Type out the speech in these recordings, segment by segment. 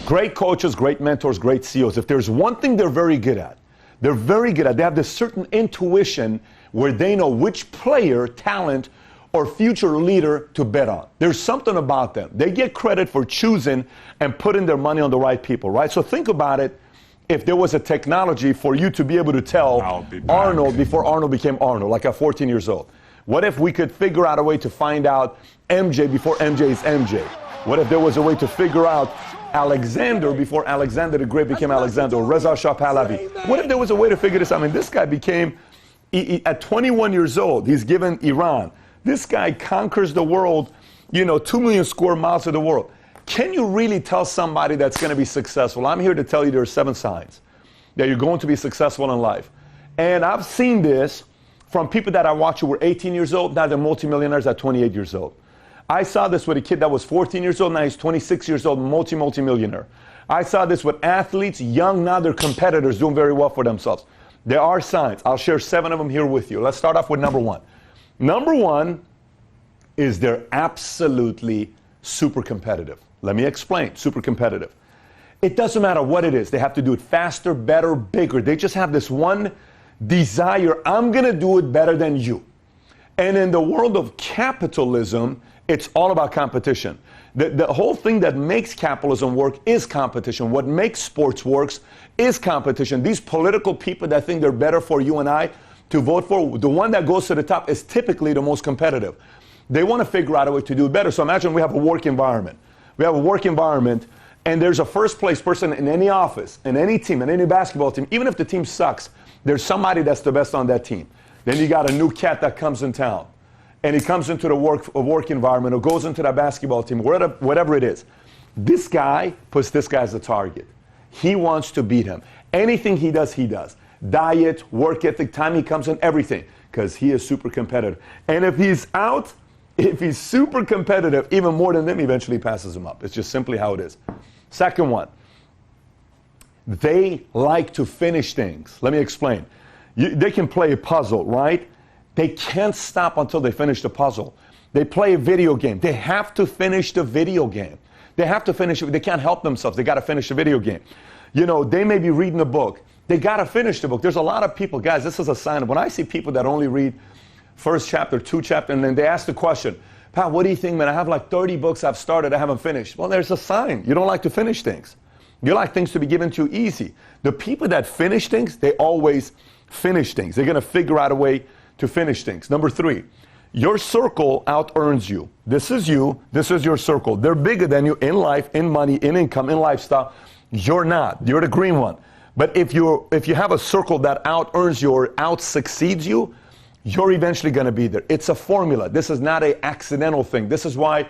Great coaches, great mentors, great CEOs. If there's one thing they're very good at, they have this certain intuition where they know which player, talent, or future leader to bet on. There's something about them. They get credit for choosing and putting their money on the right people, right? So think about it. If there was a technology for you to be able to tell Arnold before Arnold became Arnold, like at 14 years old. What if we could figure out a way to find out MJ before MJ is MJ? What if there was a way to figure out Alexander before Alexander the Great became Alexander, or Reza Shah Pahlavi? What if there was a way to figure this out? I mean, this guy became, at 21 years old, he's given Iran. This guy conquers the world, 2 million square miles of the world. Can you really tell somebody that's going to be successful? I'm here to tell you there are 7 signs that you're going to be successful in life. And I've seen this from people that I watch who were 18 years old, now they're multimillionaires at 28 years old. I saw this with a kid that was 14 years old, now he's 26 years old, multi-millionaire. I saw this with athletes, young, now they're competitors doing very well for themselves. There are signs. I'll share 7 of them here with you. Let's start off with number 1. Number 1 is they're absolutely super competitive. Let me explain. Super competitive. It doesn't matter what it is. They have to do it faster, better, bigger. They just have this one desire. I'm going to do it better than you. And in the world of capitalism, it's all about competition. The whole thing that makes capitalism work is competition. What makes sports works is competition. These political people that think they're better for you and I to vote for, the one that goes to the top is typically the most competitive. They want to figure out a way to do it better. So imagine we have a work environment. We have a work environment, and there's a first place person in any office, in any team, in any basketball team. Even if the team sucks, there's somebody that's the best on that team. Then you got a new cat that comes in town, and he comes into the work environment or goes into that basketball team, whatever it is. This guy puts this guy as a target. He wants to beat him. Anything he does, he does. Diet, work ethic, time he comes in, everything, because he is super competitive. And if he's super competitive, even more than them, eventually passes him up. It's just simply how it is. Second one, they like to finish things. Let me explain. They can play a puzzle, right? They can't stop until they finish the puzzle. They play a video game. They have to finish the video game. They have to finish it. They can't help themselves. They got to finish the video game. They may be reading a book. They got to finish the book. There's a lot of people, guys, this is a sign of when I see people that only read first chapter, 2 chapters, and then they ask the question, Pat, what do you think, man? I have like 30 books I've started, I haven't finished. Well, there's a sign. You don't like to finish things. You like things to be given to you easy. The people that finish things, they always finish things. They're going to figure out a way to finish things. Number 3, your circle out-earns you. This is you. This is your circle. They're bigger than you in life, in money, in income, in lifestyle. You're not. You're the green one. But if you have a circle that out-earns you or out-succeeds you, you're eventually going to be there. It's a formula. This is not an accidental thing. This is why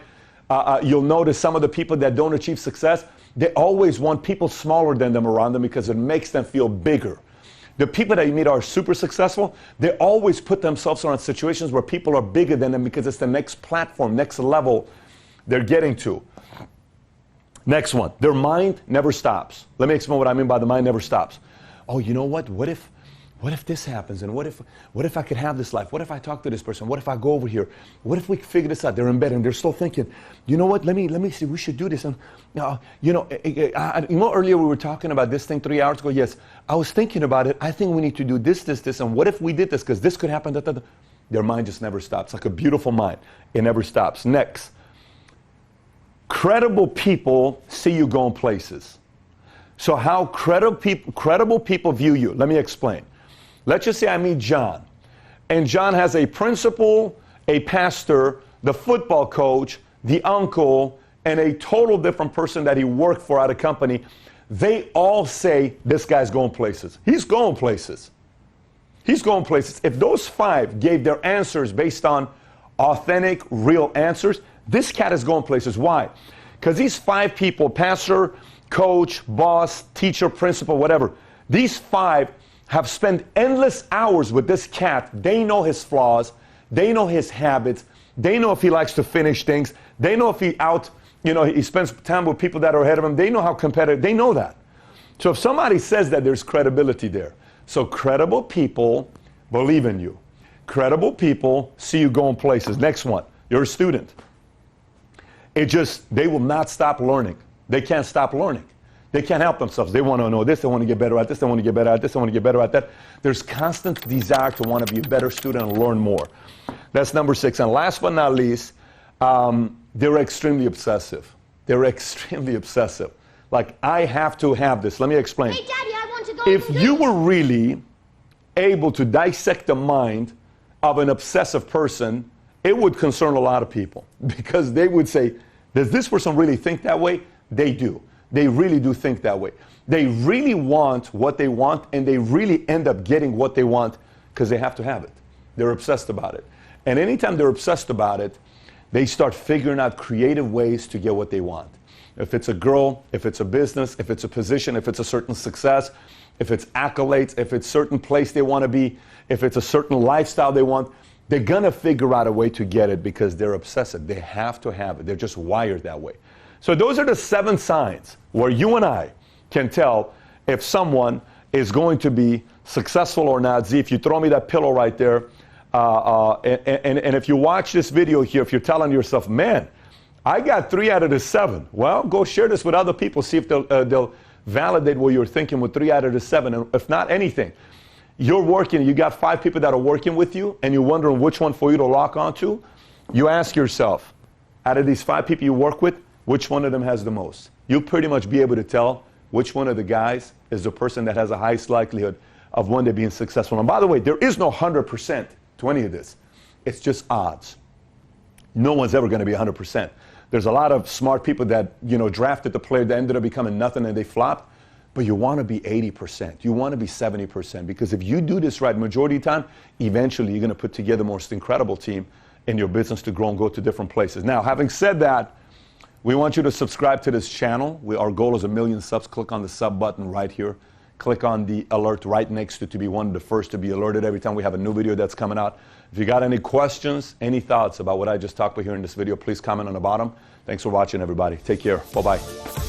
you'll notice some of the people that don't achieve success, they always want people smaller than them around them because it makes them feel bigger. The people that you meet are super successful, they always put themselves around situations where people are bigger than them because it's the next platform, next level they're getting to. Next one, their mind never stops. Let me explain what I mean by the mind never stops. Oh, you know what? What if this happens? And what if I could have this life? What if I talk to this person? What if I go over here? What if we figure this out? They're in bed and they're still thinking, you know what? Let me see. We should do this. And earlier we were talking about this thing 3 hours ago. Yes, I was thinking about it. I think we need to do this. And what if we did this? Because this could happen. Their mind just never stops. Like a beautiful mind. It never stops. Next, credible people see you going places. So how credible people view you? Let me explain. Let's just say I meet John, and John has a principal, a pastor, the football coach, the uncle, and a total different person that he worked for at a company. They all say, this guy's going places. He's going places. He's going places. If those 5 gave their answers based on authentic, real answers, this cat is going places. Why? Because these 5 people, pastor, coach, boss, teacher, principal, whatever, these 5 have spent endless hours with this cat. They know his flaws. They know his habits. They know if he likes to finish things. They know if he spends time with people that are ahead of him. They know how competitive. They know that. So if somebody says that, there's credibility there. So credible people believe in you. Credible people see you going places. Next one, you're a student. They will not stop learning. They can't stop learning. They can't help themselves. They want to know this, they want to get better at this, they want to get better at this, they want to get better at that. There's constant desire to want to be a better student and learn more. That's number 6. And last but not least, they're extremely obsessive. They're extremely obsessive. Like, I have to have this. Let me explain. Hey, Daddy, I want to go. If you were really able to dissect the mind of an obsessive person, it would concern a lot of people, because they would say, does this person really think that way? They do. They really do think that way. They really want what they want, and they really end up getting what they want because they have to have it. They're obsessed about it. And anytime they're obsessed about it, they start figuring out creative ways to get what they want. If it's a girl, if it's a business, if it's a position, if it's a certain success, if it's accolades, if it's a certain place they want to be, if it's a certain lifestyle they want, they're going to figure out a way to get it because they're obsessive. They have to have it. They're just wired that way. So those are the 7 signs where you and I can tell if someone is going to be successful or not. Z, if you throw me that pillow right there, and if you watch this video here, if you're telling yourself, man, I got 3 out of the 7. Well, go share this with other people. See if they'll validate what you're thinking with 3 out of the 7. And if not anything, you're working, you got 5 people that are working with you, and you're wondering which one for you to lock onto. You ask yourself, out of these 5 people you work with, which one of them has the most? You'll pretty much be able to tell which one of the guys is the person that has the highest likelihood of one day being successful. And by the way, there is no 100% to any of this. It's just odds. No one's ever going to be 100%. There's a lot of smart people that, drafted the player that ended up becoming nothing and they flopped. But you want to be 80%. You want to be 70%. Because if you do this right majority of the time, eventually you're going to put together the most incredible team in your business to grow and go to different places. Now, having said that, we want you to subscribe to this channel. Our goal is 1 million subs. Click on the sub button right here. Click on the alert right next to be one of the first to be alerted every time we have a new video that's coming out. If you got any questions, any thoughts about what I just talked about here in this video, please comment on the bottom. Thanks for watching, everybody. Take care. Bye-bye.